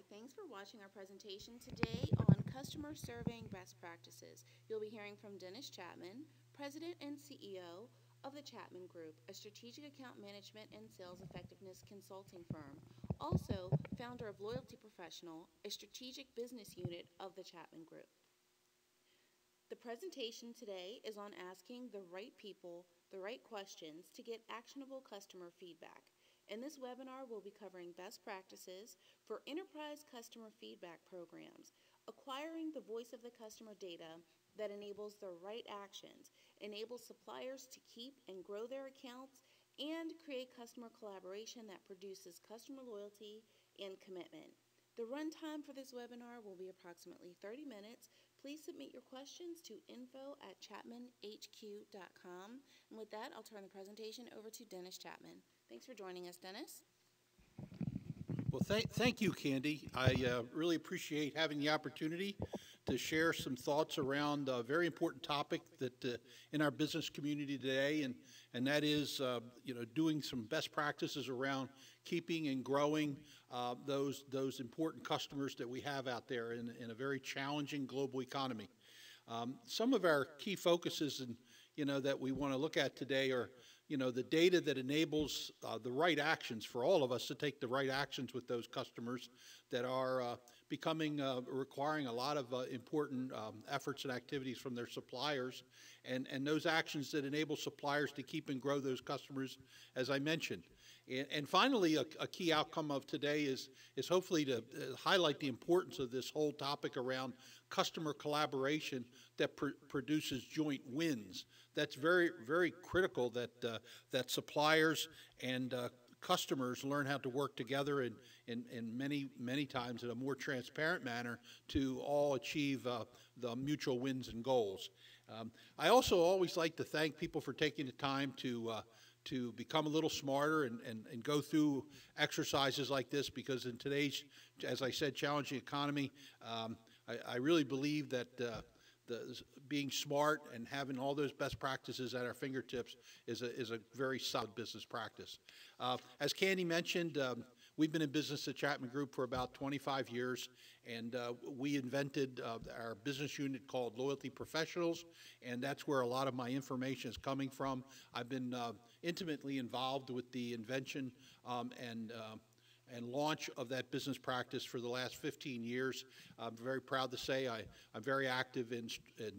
Thanks for watching our presentation today on customer surveying best practices. You'll be hearing from Dennis Chapman, President and CEO of the Chapman Group, a strategic account management and sales effectiveness consulting firm. Also, founder of LoyaltyProfessional, a strategic business unit of the Chapman Group. The presentation today is on asking the right people the right questions to get actionable customer feedback. In this webinar, we'll be covering best practices for enterprise customer feedback programs, acquiring the voice of the customer data that enables the right actions, enables suppliers to keep and grow their accounts, and create customer collaboration that produces customer loyalty and commitment. The runtime for this webinar will be approximately 30 minutes. Please submit your questions to info@chapmanhq.com. And with that, I'll turn the presentation over to Dennis Chapman. Thanks for joining us, Dennis. Well, thank you, Candy. I really appreciate having the opportunity to share some thoughts around a very important topic that in our business community today, and that is doing some best practices around keeping and growing those important customers that we have out there in a very challenging global economy. Some of our key focuses that we want to look at today are the data that enables the right actions for all of us to take the right actions with those customers that are requiring a lot of important efforts and activities from their suppliers, and those actions that enable suppliers to keep and grow those customers, as I mentioned. And finally, a key outcome of today is hopefully to highlight the importance of this whole topic around customer collaboration that produces joint wins. That's very, very critical that suppliers and customers learn how to work together in many times in a more transparent manner to all achieve the mutual wins and goals. I also always like to thank people for taking the time to become a little smarter and go through exercises like this, because in today's, as I said, challenging economy, I really believe that being smart and having all those best practices at our fingertips is a very solid business practice. As Candy mentioned, we've been in business at Chapman Group for about 25 years, and we invented our business unit called Loyalty Professionals, and that's where a lot of my information is coming from. I've been intimately involved with the invention and launch of that business practice for the last 15 years. I'm very proud to say I'm very active in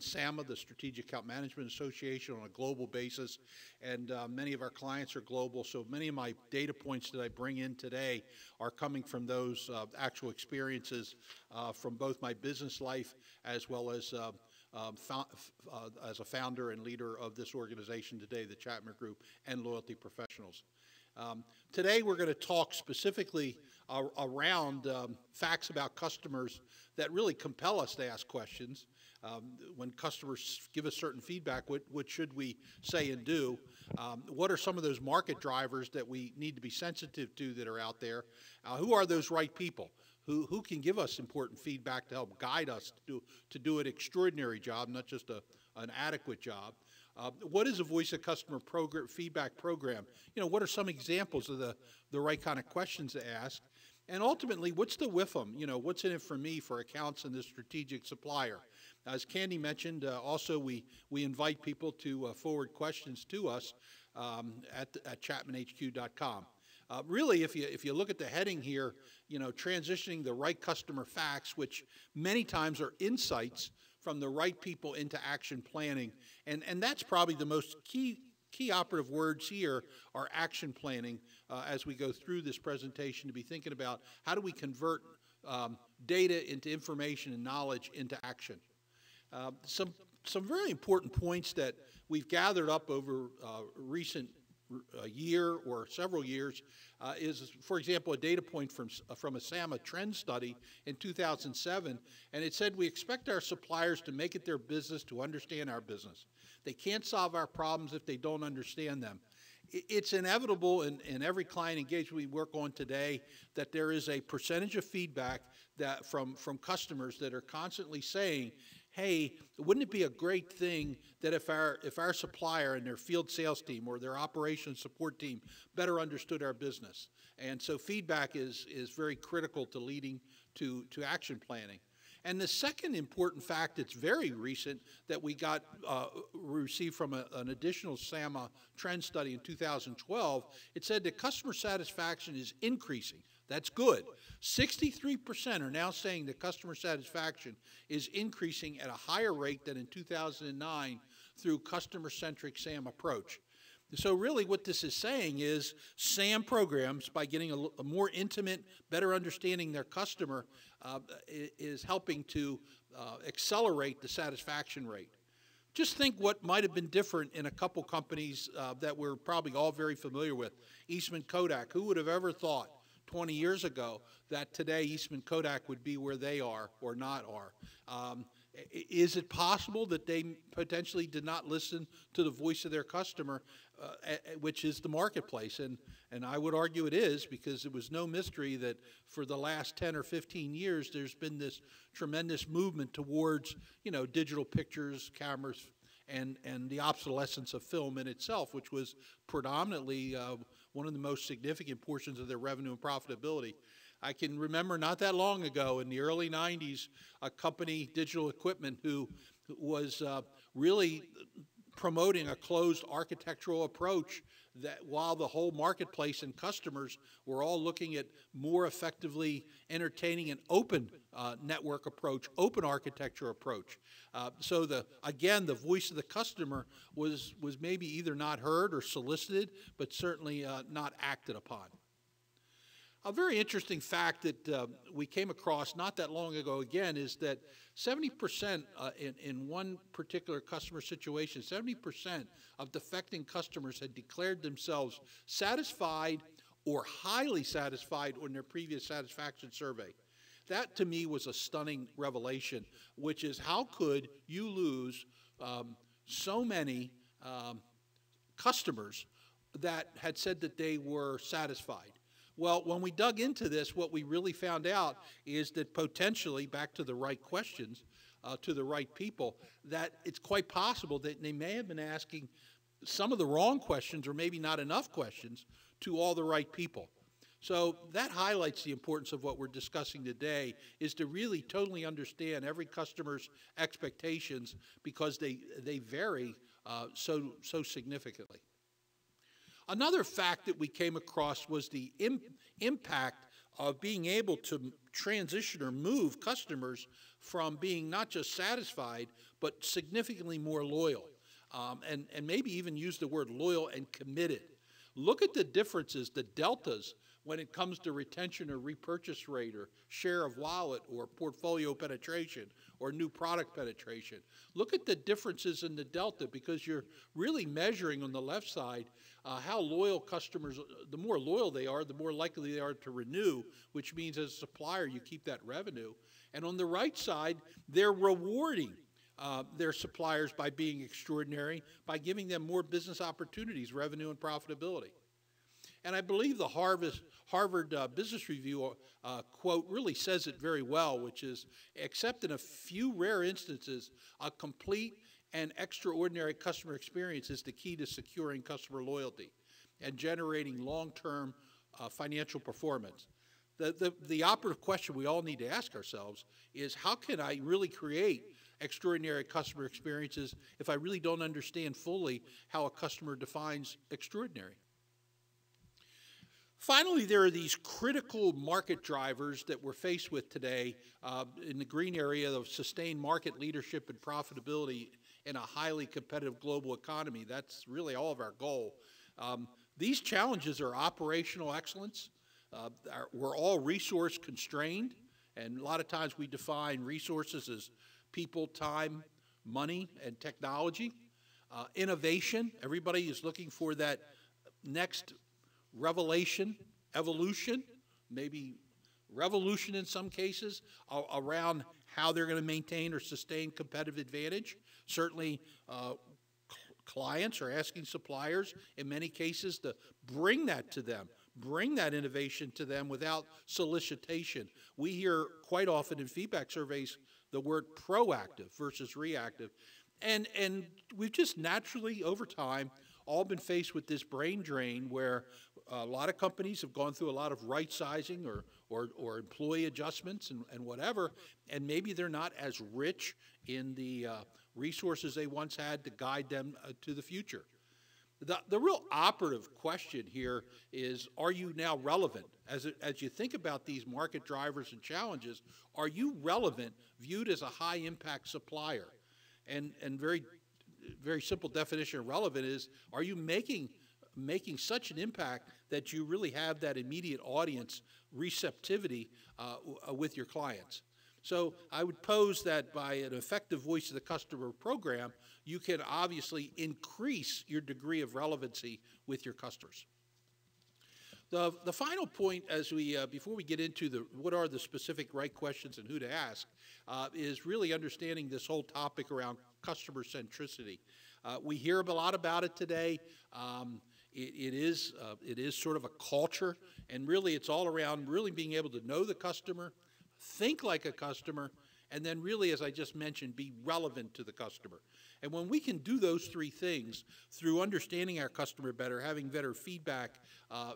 SAMA, the Strategic Account Management Association, on a global basis, and many of our clients are global, so many of my data points that I bring in today are coming from those actual experiences from both my business life as well as a founder and leader of this organization today, the Chapman Group and Loyalty Professionals. Today we're going to talk specifically around facts about customers that really compel us to ask questions. When customers give us certain feedback, what should we say and do? What are some of those market drivers that we need to be sensitive to that are out there? Who are those right people? Who can give us important feedback to help guide us to do an extraordinary job, not just an adequate job? What is a voice of customer feedback program? What are some examples of the right kind of questions to ask? And ultimately, what's the WIFM? What's in it for me for accounts and the strategic supplier? As Candy mentioned, also we invite people to forward questions to us at chapmanhq.com. Really, if you look at the heading here, transitioning the right customer facts, which many times are insights from the right people into action planning, and that's probably the most key operative words here are action planning as we go through this presentation, to be thinking about how do we convert data into information and knowledge into action. Some very important points that we've gathered up over recent year or several years is, for example, a data point from a SAMA trend study in 2007, and it said we expect our suppliers to make it their business to understand our business. They can't solve our problems if they don't understand them. It's inevitable in every client engagement we work on today that there is a percentage of feedback that from customers that are constantly saying, hey, wouldn't it be a great thing that if our supplier and their field sales team or their operations support team better understood our business? And so feedback is very critical to leading to action planning. And the second important fact that's very recent that we received from an additional SAMA trend study in 2012, it said that customer satisfaction is increasing. That's good. 63% are now saying that customer satisfaction is increasing at a higher rate than in 2009 through customer-centric SAM approach. So really what this is saying is SAM programs, by getting a more intimate, better understanding their customer, is helping to accelerate the satisfaction rate. Just think what might have been different in a couple companies that we're probably all very familiar with. Eastman Kodak. Who would have ever thought 20 years ago that today Eastman Kodak would be where they are or not are? Is it possible that they potentially did not listen to the voice of their customer, which is the marketplace? And I would argue it is, because it was no mystery that for the last 10 or 15 years there's been this tremendous movement towards, digital pictures, cameras, and the obsolescence of film in itself, which was predominantly one of the most significant portions of their revenue and profitability. I can remember not that long ago in the early 90s, a company, Digital Equipment, who was really promoting a closed architectural approach, that while the whole marketplace and customers were all looking at more effectively entertaining an open network approach, open architecture approach. So again, the voice of the customer was maybe either not heard or solicited, but certainly not acted upon. A very interesting fact that we came across not that long ago again is that 70% in one particular customer situation, 70% of defecting customers had declared themselves satisfied or highly satisfied on their previous satisfaction survey. That to me was a stunning revelation, which is how could you lose so many customers that had said that they were satisfied? Well, when we dug into this, what we really found out is that potentially, back to the right questions, to the right people, that it's quite possible that they may have been asking some of the wrong questions, or maybe not enough questions, to all the right people. So that highlights the importance of what we're discussing today, is to really totally understand every customer's expectations, because they vary so significantly. Another fact that we came across was the impact of being able to transition or move customers from being not just satisfied, but significantly more loyal, and maybe even use the word loyal and committed. Look at the differences, the deltas, when it comes to retention or repurchase rate or share of wallet or portfolio penetration or new product penetration. Look at the differences in the delta, because you're really measuring on the left side how loyal customers, the more loyal they are, the more likely they are to renew, which means as a supplier you keep that revenue. And on the right side, they're rewarding their suppliers by being extraordinary, by giving them more business opportunities, revenue and profitability. And I believe the Harvard Business Review quote really says it very well, which is, except in a few rare instances, a complete and extraordinary customer experience is the key to securing customer loyalty and generating long-term financial performance. The operative question we all need to ask ourselves is, how can I really create extraordinary customer experiences if I really don't understand fully how a customer defines extraordinary? Finally, there are these critical market drivers that we're faced with today in the green area of sustained market leadership and profitability in a highly competitive global economy. That's really all of our goal. These challenges are operational excellence. We're all resource constrained, and a lot of times we define resources as people, time, money, and technology. Innovation, everybody is looking for that next revelation, evolution, maybe revolution in some cases, around how they're going to maintain or sustain competitive advantage. Certainly, clients are asking suppliers, in many cases, to bring that to them, bring that innovation to them without solicitation. We hear quite often in feedback surveys the word proactive versus reactive. And we've just naturally, over time, all been faced with this brain drain where a lot of companies have gone through a lot of right sizing or employee adjustments and whatever, and maybe they're not as rich in the resources they once had to guide them to the future. The real operative question here is, are you now relevant? As you think about these market drivers and challenges, are you relevant, viewed as a high-impact supplier? And very, very simple definition of relevant is, are you making such an impact that you really have that immediate audience receptivity with your clients? So I would pose that by an effective voice of the customer program, you can obviously increase your degree of relevancy with your customers. The final point, as we before we get into what are the specific right questions and who to ask, is really understanding this whole topic around customer centricity. We hear a lot about it today. It is sort of a culture, and really it's all around really being able to know the customer, think like a customer, and then really, as I just mentioned, be relevant to the customer. And when we can do those three things through understanding our customer better, having better feedback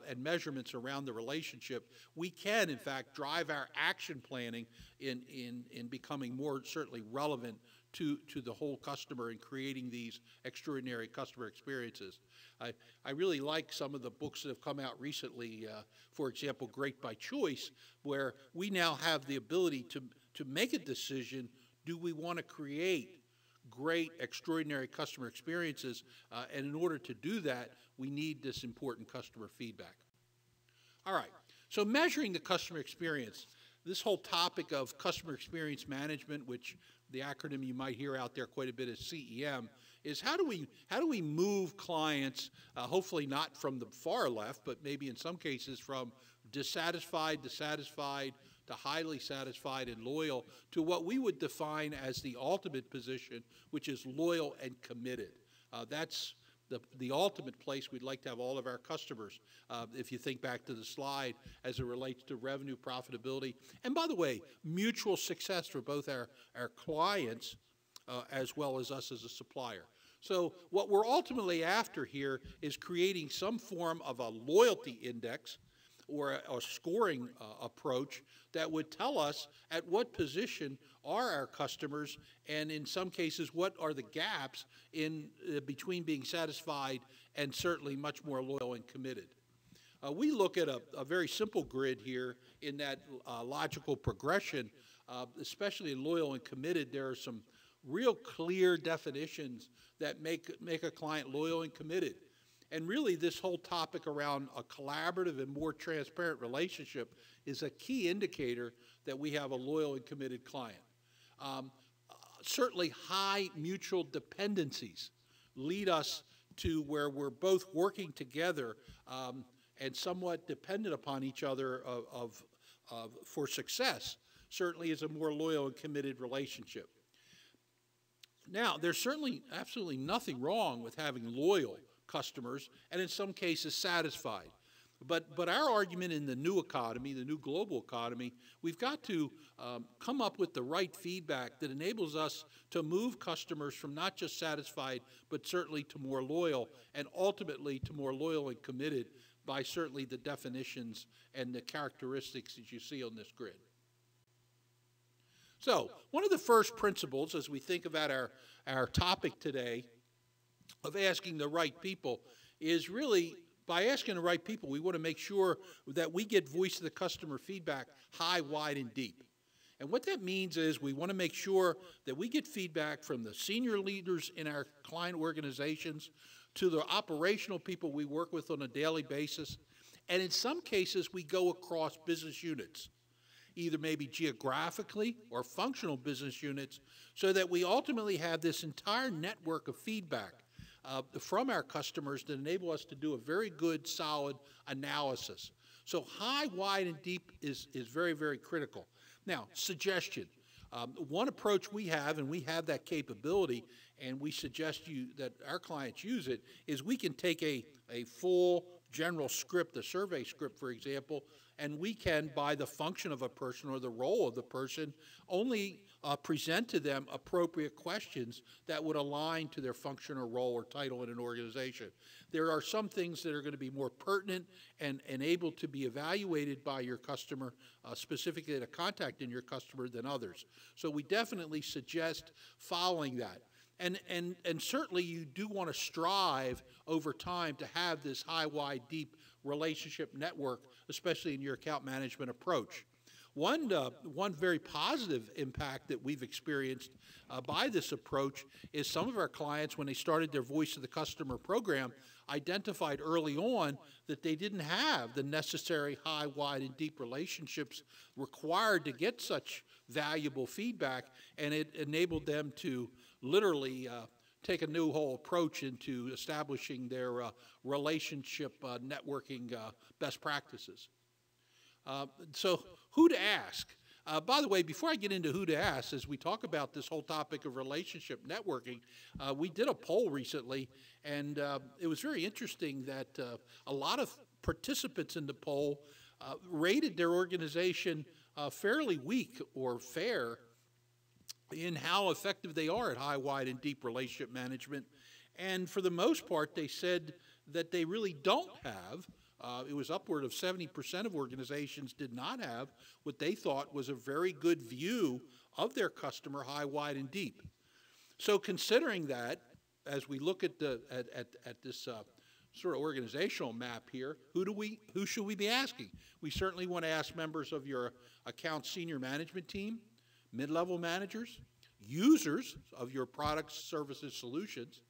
and measurements around the relationship, we can, in fact, drive our action planning in becoming more certainly relevant to the whole customer and creating these extraordinary customer experiences. I really like some of the books that have come out recently, for example, Great by Choice, where we now have the ability to make a decision, do we want to create great, extraordinary customer experiences, and in order to do that, we need this important customer feedback. All right, so measuring the customer experience, this whole topic of customer experience management, which the acronym you might hear out there quite a bit is CEM, is how do we move clients, hopefully not from the far left, but maybe in some cases from dissatisfied to satisfied to highly satisfied and loyal to what we would define as the ultimate position, which is loyal and committed. That's the ultimate place we'd like to have all of our customers, if you think back to the slide as it relates to revenue, profitability, and by the way, mutual success for both our clients as well as us as a supplier. So what we're ultimately after here is creating some form of a loyalty index or a scoring approach that would tell us at what position are our customers, and in some cases, what are the gaps in between being satisfied and certainly much more loyal and committed. We look at a very simple grid here in that logical progression, especially in loyal and committed. There are some real clear definitions that make a client loyal and committed. And really, this whole topic around a collaborative and more transparent relationship is a key indicator that we have a loyal and committed client. Certainly, high mutual dependencies lead us to where we're both working together and somewhat dependent upon each other for success. Certainly is a more loyal and committed relationship. Now, there's certainly absolutely nothing wrong with having loyal customers, and in some cases satisfied. But our argument in the new economy, the new global economy, we've got to come up with the right feedback that enables us to move customers from not just satisfied, but certainly to more loyal, and ultimately to more loyal and committed by certainly the definitions and the characteristics that you see on this grid. So, one of the first principles as we think about our topic today of asking the right people is really, by asking the right people, we want to make sure that we get voice of the customer feedback high, wide, and deep. And what that means is we want to make sure that we get feedback from the senior leaders in our client organizations to the operational people we work with on a daily basis. And in some cases, we go across business units, either maybe geographically or functional business units, so that we ultimately have this entire network of feedback from our customers that enable us to do a very good, solid analysis. So high, wide, and deep is very, very critical. Now, suggestion. One approach we have, and we have that capability, and we suggest that our clients use it, is we can take a full general script, the survey script, for example, and we can, by the function of a person or the role of the person, only present to them appropriate questions that would align to their function or role or title in an organization. There are some things that are going to be more pertinent and able to be evaluated by your customer, specifically the contact in your customer, than others. So we definitely suggest following that. And certainly you do want to strive over time to have this high, wide, deep relationship network, especially in your account management approach. One very positive impact that we've experienced by this approach is some of our clients, when they started their Voice of the Customer program, identified early on that they didn't have the necessary high, wide, and deep relationships required to get such valuable feedback, and it enabled them to literally take a new whole approach into establishing their relationship networking best practices. So who to ask? By the way, before I get into who to ask, as we talk about this whole topic of relationship networking, we did a poll recently, and it was very interesting that a lot of participants in the poll rated their organization fairly weak or fair in how effective they are at high, wide, and deep relationship management. And for the most part, they said that they really don't have. It was upward of 70% of organizations did not have what they thought was a very good view of their customer, high, wide, and deep. So considering that, as we look at this sort of organizational map here, who should we be asking? We certainly want to ask members of your account senior management team, mid-level managers, users of your products, services, solutions,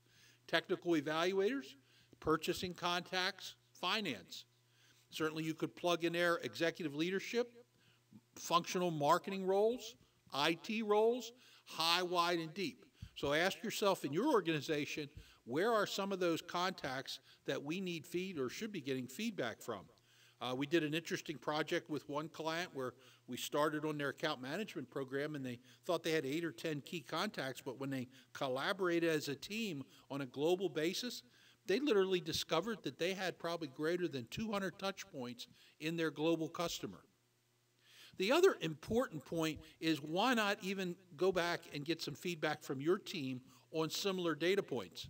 technical evaluators, purchasing contacts, finance. Certainly you could plug in there executive leadership, functional marketing roles, IT roles, high, wide, and deep. So ask yourself in your organization, where are some of those contacts that we need feed or should be getting feedback from? We did an interesting project with one client where we started on their account management program, and they thought they had 8 or 10 key contacts, but when they collaborated as a team on a global basis, they literally discovered that they had probably greater than 200 touch points in their global customer. The other important point is, why not even go back and get some feedback from your team on similar data points?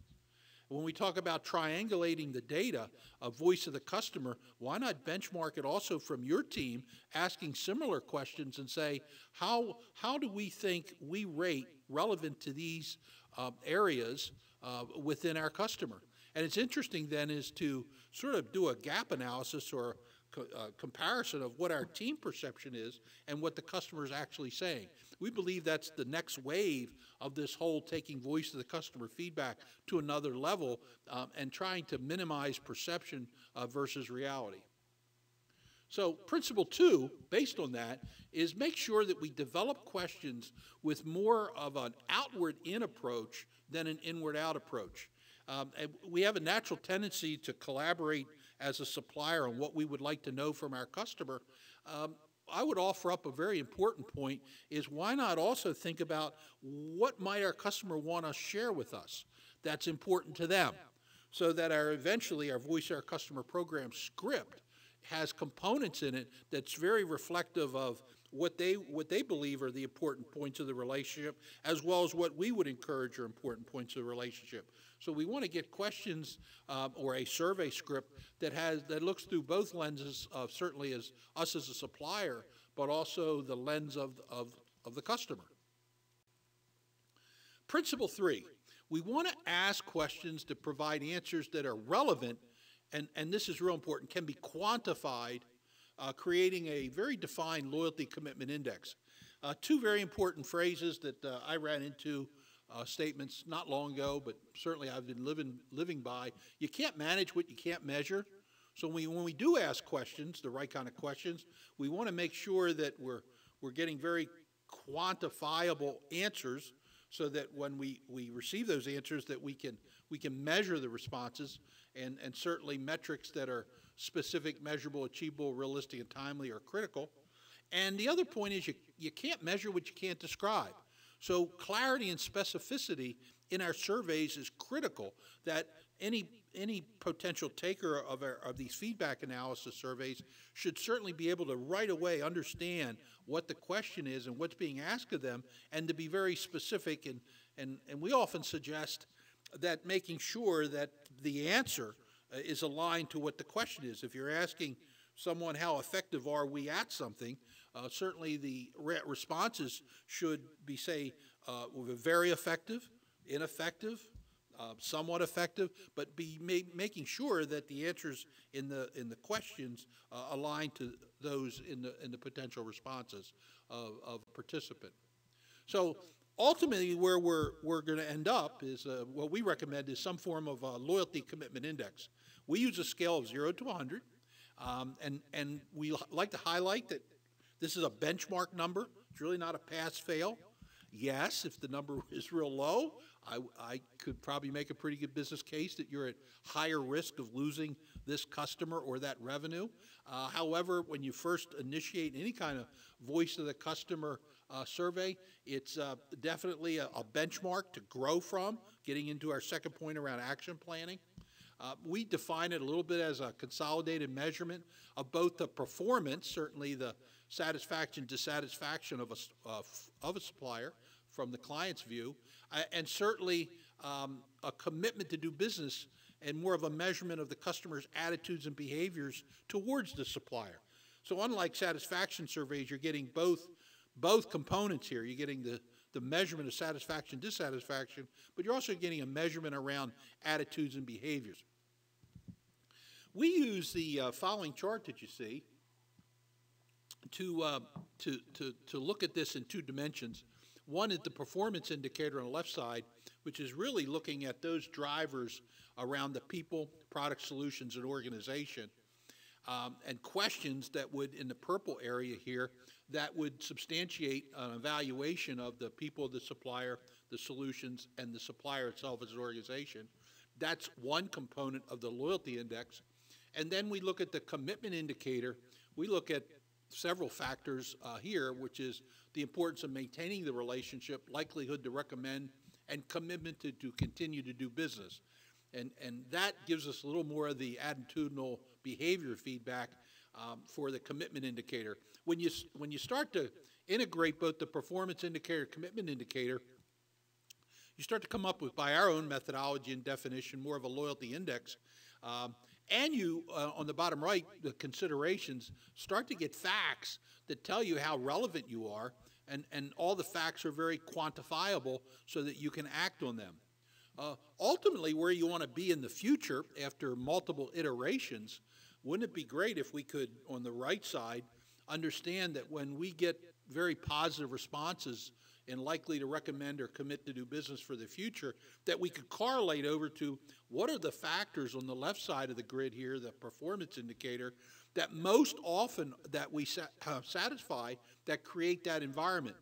When we talk about triangulating the data of voice of the customer, why not benchmark it also from your team, asking similar questions and say, how do we think we rate relevant to these areas within our customer? And it's interesting then is to sort of do a gap analysis or comparison of what our team perception is and what the customer is actually saying. We believe that's the next wave of this whole taking voice of the customer feedback to another level and trying to minimize perception versus reality. So principle 2, based on that, is make sure that we develop questions with more of an outward-in approach than an inward-out approach. We have a natural tendency to collaborate as a supplier on what we would like to know from our customer. I would offer up a very important point is, why not also think about what might our customer want to share with us that's important to them, so that eventually our Voice of Our Customer program script has components in it that's very reflective of what they believe are the important points of the relationship, as well as what we would encourage are important points of the relationship. So we want to get questions or a survey script that looks through both lenses of certainly as us as a supplier, but also the lens of the customer. Principle 3, we want to ask questions to provide answers that are relevant, and this is real important, can be quantified, creating a very defined loyalty commitment index. Two very important phrases that I ran into, statements not long ago, but certainly I've been living by. You can't manage what you can't measure. So when we do ask questions, the right kind of questions, we want to make sure that we're getting very quantifiable answers, so that when we receive those answers, that we can measure the responses, and certainly metrics that are specific, measurable, achievable, realistic, and timely are critical. And the other point is, you can't measure what you can't describe. So clarity and specificity in our surveys is critical, that any any potential taker of these feedback analysis surveys should certainly be able to right away understand what the question is and what's being asked of them, and to be very specific. And we often suggest that making sure that the answer is aligned to what the question is. If you're asking someone how effective are we at something, certainly the responses should be, say, we're very effective, ineffective, somewhat effective, but be making sure that the answers in the questions align to those in the potential responses of a participant. So ultimately, where we're going to end up is what we recommend is some form of a loyalty commitment index. We use a scale of 0 to 100, and we like to highlight that this is a benchmark number. It's really not a pass-fail. Yes, if the number is real low, I could probably make a pretty good business case that you're at higher risk of losing this customer or that revenue. However, when you first initiate any kind of voice of the customer survey, it's definitely a benchmark to grow from, getting into our second point around action planning. We define it a little bit as a consolidated measurement of both the performance, certainly the satisfaction, dissatisfaction of a supplier from the client's view, and certainly a commitment to do business and more of a measurement of the customer's attitudes and behaviors towards the supplier. So unlike satisfaction surveys, you're getting both components here. You're getting the measurement of satisfaction, dissatisfaction, but you're also getting a measurement around attitudes and behaviors. We use the following chart that you see to look at this in two dimensions. One is the performance indicator on the left side, which is really looking at those drivers around the people, product, solutions, and organization, and questions that would, in the purple area here, that would substantiate an evaluation of the people, the supplier, the solutions, and the supplier itself as an organization. That's one component of the loyalty index. And then we look at the commitment indicator. We look at several factors here, which is the importance of maintaining the relationship, likelihood to recommend, and commitment to continue to do business. And that gives us a little more of the attitudinal behavior feedback for the commitment indicator. When you start to integrate both the performance indicator and commitment indicator, you start to come up with, by our own methodology and definition, more of a loyalty index. And you, on the bottom right, the considerations, start to get facts that tell you how relevant you are, and all the facts are very quantifiable so that you can act on them. Ultimately, where you want to be in the future after multiple iterations, wouldn't it be great if we could, on the right side, understand that when we get very positive responses and likely to recommend or commit to do business for the future, that we could correlate over to what are the factors on the left side of the grid here, the performance indicator, that most often that we satisfy that create that environment.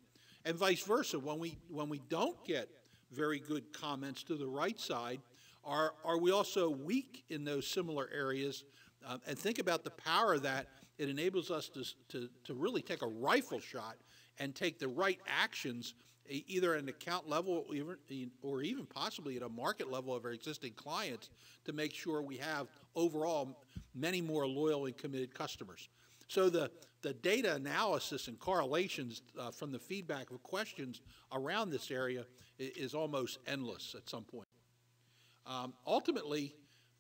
And vice versa, when we don't get very good comments to the right side, are we also weak in those similar areas? And think about the power of that. It enables us to really take a rifle shot and take the right actions, either at an account level or even possibly at a market level of our existing clients, to make sure we have overall many more loyal and committed customers. So the data analysis and correlations from the feedback of questions around this area is almost endless at some point. Ultimately,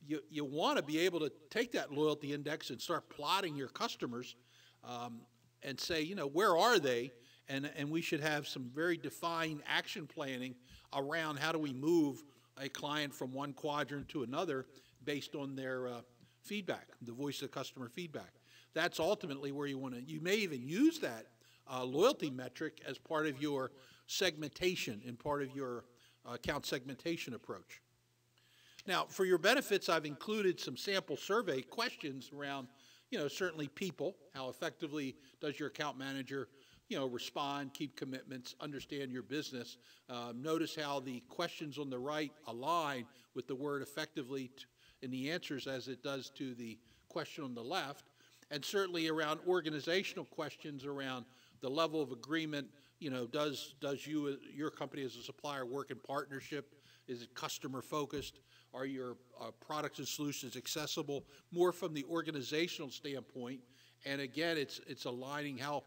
you want to be able to take that loyalty index and start plotting your customers and say, where are they? And we should have some very defined action planning around how do we move a client from one quadrant to another based on their feedback, the voice of the customer feedback. That's ultimately where you want to. You may even use that loyalty metric as part of your segmentation and part of your account segmentation approach. Now, for your benefits, I've included some sample survey questions around, certainly people. How effectively does your account manager respond, keep commitments, understand your business? Notice how the questions on the right align with the word effectively in the answers as it does to the question on the left. And certainly around organizational questions around the level of agreement, does your company as a supplier work in partnership? Is it customer focused? Are your products and solutions accessible? More from the organizational standpoint. And again, it's aligning how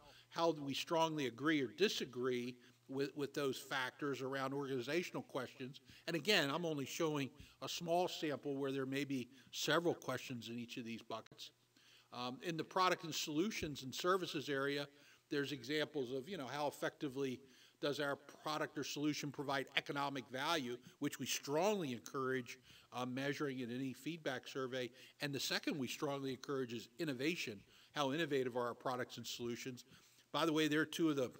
we strongly agree or disagree with those factors around organizational questions. And again, I'm only showing a small sample where there may be several questions in each of these buckets. In the product and solutions and services area, there's examples of, how effectively does our product or solution provide economic value, which we strongly encourage measuring in any feedback survey. And the second we strongly encourage is innovation. How innovative are our products and solutions? By the way, they're two of the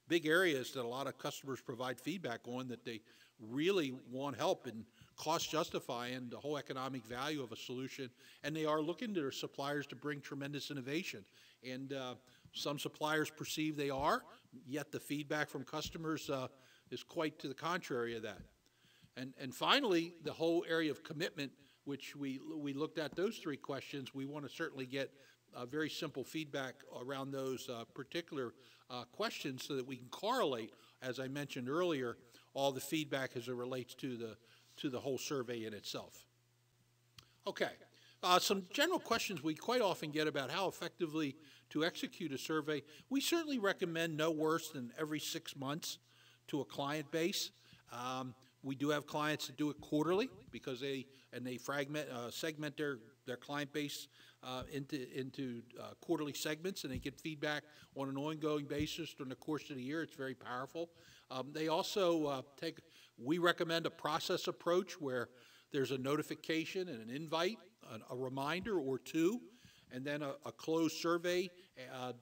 big areas that a lot of customers provide feedback on that they really want help in cost justifying the whole economic value of a solution, and they are looking to their suppliers to bring tremendous innovation. And some suppliers perceive they are, yet the feedback from customers is quite to the contrary of that. And finally, the whole area of commitment, which we looked at those three questions. We want to certainly get very simple feedback around those particular questions so that we can correlate, as I mentioned earlier, all the feedback as it relates to the whole survey in itself. Okay, some general questions we quite often get about how effectively to execute a survey. We certainly recommend no worse than every 6 months to a client base. We do have clients that do it quarterly because they segment their client base into quarterly segments, and they get feedback on an ongoing basis during the course of the year. It's very powerful. They also we recommend a process approach where there's a notification and an invite, a reminder or two, and then a closed survey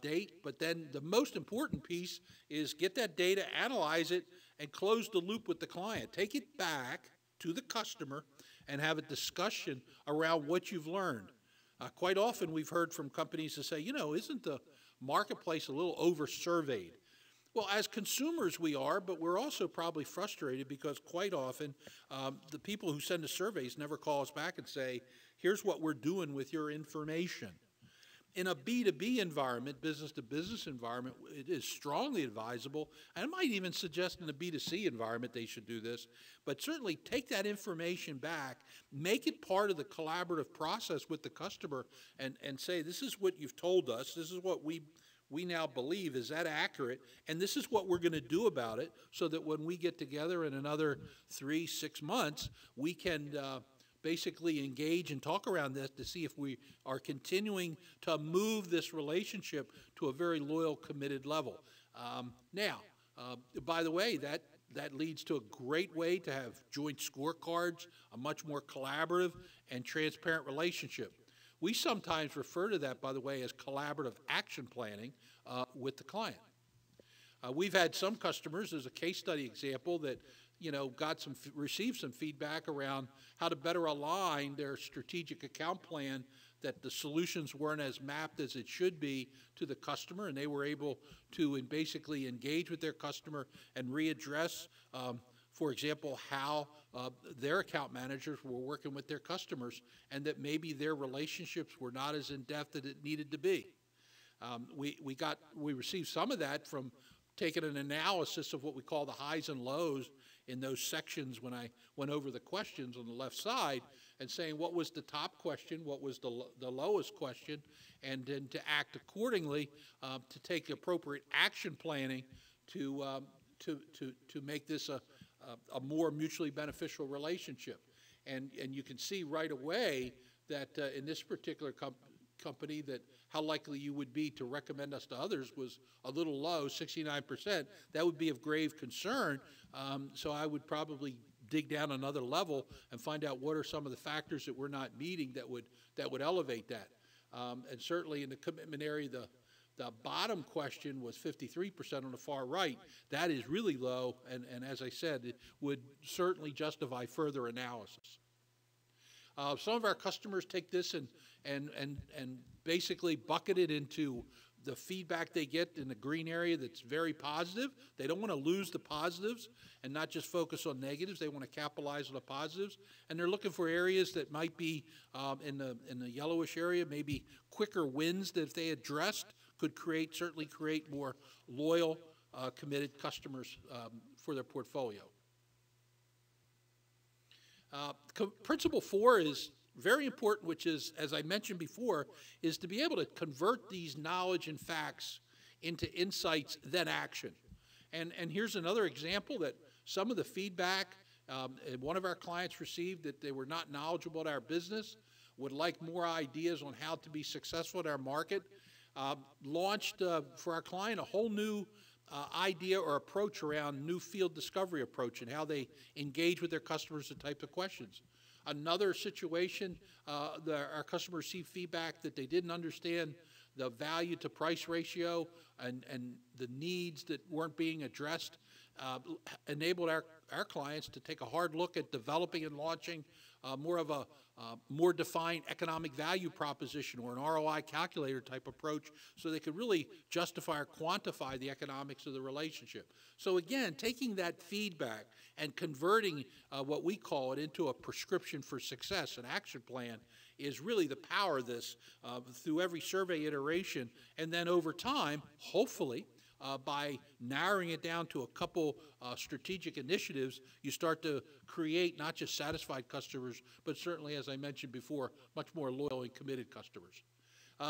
date. But then the most important piece is get that data, analyze it, and close the loop with the client. Take it back to the customer and have a discussion around what you've learned. Quite often we've heard from companies that say, isn't the marketplace a little over-surveyed? Well, as consumers we are, but we're also probably frustrated because quite often the people who send us surveys never call us back and say, here's what we're doing with your information. In a B2B environment, business-to-business environment, it is strongly advisable, and I might even suggest in a B2C environment they should do this, but certainly take that information back, make it part of the collaborative process with the customer, and say, this is what you've told us, this is what we now believe, is that accurate, and this is what we're going to do about it, so that when we get together in another 3-6 months, we can basically engage and talk around this to see if we are continuing to move this relationship to a very loyal, committed level. By the way, that leads to a great way to have joint scorecards, a much more collaborative and transparent relationship. We sometimes refer to that, by the way, as collaborative action planning with the client. We've had some customers, as a case study example, that received some feedback around how to better align their strategic account plan, that the solutions weren't as mapped as it should be to the customer, and they were able to basically engage with their customer and readdress, for example, how their account managers were working with their customers, and that maybe their relationships were not as in-depth as it needed to be. We received some of that from taking an analysis of what we call the highs and lows in those sections when I went over the questions on the left side, and saying what was the top question, what was the lowest question, and then to act accordingly to take appropriate action planning to make this a more mutually beneficial relationship. And you can see right away that in this particular company that how likely you would be to recommend us to others was a little low, 69%. That would be of grave concern. So I would probably dig down another level and find out what are some of the factors that we're not meeting that would elevate that. And certainly in the commitment area, the bottom question was 53% on the far right. That is really low, and as I said, it would certainly justify further analysis. Some of our customers take this and basically bucket it into the feedback they get in the green area that's very positive. They don't want to lose the positives and not just focus on negatives. They want to capitalize on the positives. And they're looking for areas that might be in the yellowish area, maybe quicker wins that if they addressed could certainly create more loyal, committed customers for their portfolio. Principle 4 is very important, which is, as I mentioned before, is to be able to convert these knowledge and facts into insights, then action. And here's another example that some of the feedback one of our clients received, that they were not knowledgeable about our business, would like more ideas on how to be successful in our market, launched for our client a whole new idea or approach around new field discovery approach and how they engage with their customers, the type of questions. Another situation, our customer received feedback that they didn't understand the value to price ratio and the needs that weren't being addressed, enabled our clients to take a hard look at developing and launching more of a more defined economic value proposition or an ROI calculator type approach, so they could really justify or quantify the economics of the relationship. So again, taking that feedback and converting what we call it into a prescription for success, an action plan, is really the power of this through every survey iteration. And then over time, hopefully, by narrowing it down to a couple strategic initiatives, you start to create not just satisfied customers, but certainly, as I mentioned before, much more loyal and committed customers.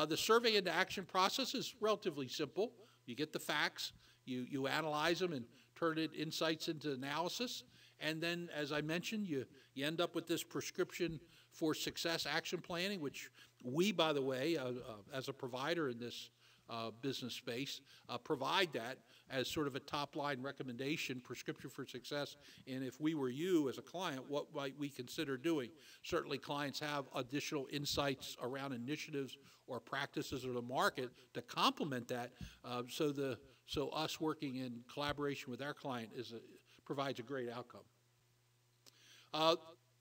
The survey into action process is relatively simple. You get the facts, you analyze them and turn insights into analysis, and then, as I mentioned, you end up with this prescription for success action planning, which we, by the way, as a provider in this business space, provide that as sort of a top-line recommendation, prescription for success. And if we were you as a client, what might we consider doing? Certainly clients have additional insights around initiatives or practices of the market to complement that, so us working in collaboration with our client provides a great outcome.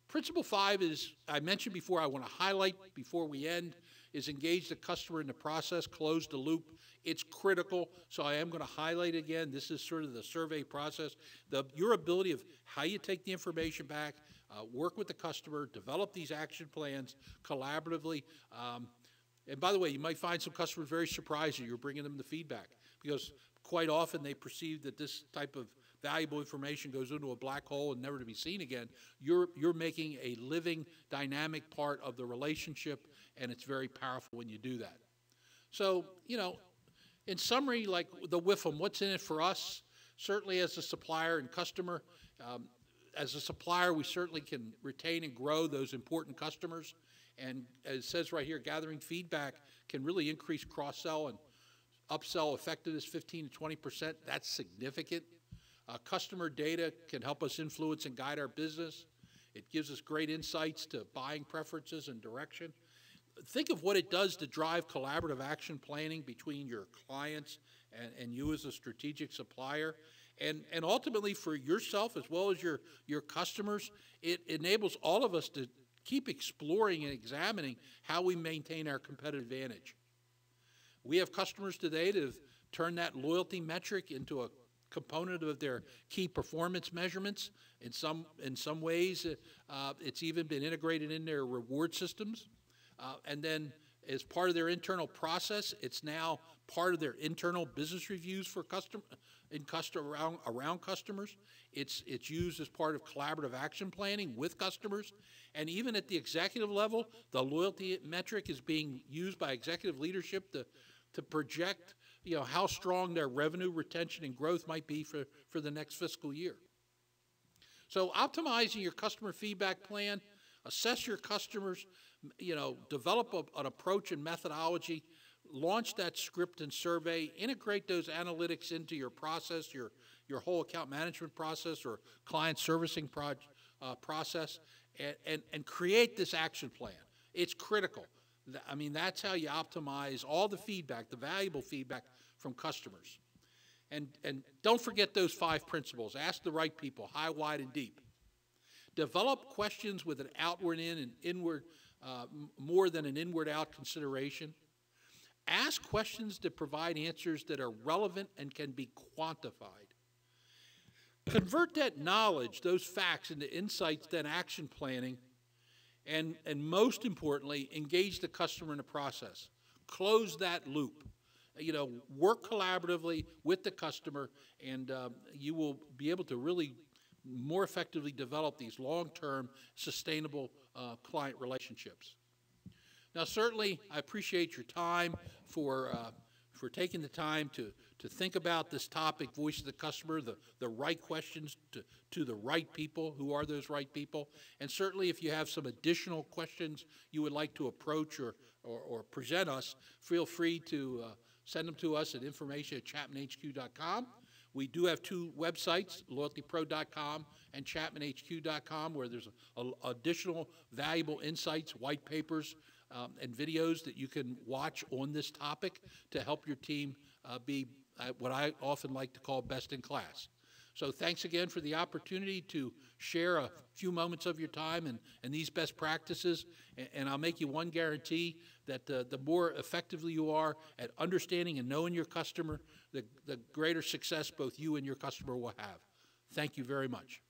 Principle 5 is, I mentioned before, I want to highlight before we end, is engage the customer in the process, close the loop. It's critical, so I am going to highlight again. This is sort of the survey process. Your ability of how you take the information back, work with the customer, develop these action plans collaboratively. And by the way, you might find some customers very surprised that you're bringing them the feedback, because quite often they perceive that this type of valuable information goes into a black hole and never to be seen again. You're making a living, dynamic part of the relationship, and it's very powerful when you do that. So, in summary, like the WIFM, what's in it for us? Certainly as a supplier and customer, as a supplier, we certainly can retain and grow those important customers. And as it says right here, gathering feedback can really increase cross-sell and upsell effectiveness 15 to 20%. That's significant. Customer data can help us influence and guide our business. It gives us great insights to buying preferences and direction. Think of what it does to drive collaborative action planning between your clients and you as a strategic supplier. And ultimately for yourself as well as your customers, it enables all of us to keep exploring and examining how we maintain our competitive advantage. We have customers today that have turned that loyalty metric into a component of their key performance measurements. In some ways, it's even been integrated in their reward systems. And then as part of their internal process, it's now part of their internal business reviews for around customers. It's used as part of collaborative action planning with customers. And even at the executive level, the loyalty metric is being used by executive leadership to project how strong their revenue retention and growth might be for the next fiscal year. So optimizing your customer feedback plan, assess your customers, develop an approach and methodology, launch that script and survey, integrate those analytics into your process, your whole account management process or client servicing process, and create this action plan. It's critical. I mean, that's how you optimize all the feedback, the valuable feedback from customers. And don't forget those 5 principles. Ask the right people, high, wide, and deep. Develop questions with an outward in and inward, more than an inward out consideration. Ask questions that provide answers that are relevant and can be quantified. Convert that knowledge, those facts, into insights, then action planning. And most importantly, engage the customer in the process. Close that loop. Work collaboratively with the customer, and you will be able to really more effectively develop these long-term, sustainable client relationships. Now, certainly, I appreciate your time for taking the time to think about this topic, voice of the customer, the right questions to the right people. Who are those right people? And certainly, if you have some additional questions you would like to approach or present us, feel free to send them to us at information@chapmanhq.com. We do have two websites, LoyaltyPro.com and ChapmanHQ.com, where there's additional valuable insights, white papers, and videos that you can watch on this topic to help your team be what I often like to call best in class. So thanks again for the opportunity to share a few moments of your time and these best practices. And I'll make you one guarantee that the more effectively you are at understanding and knowing your customer, the greater success both you and your customer will have. Thank you very much.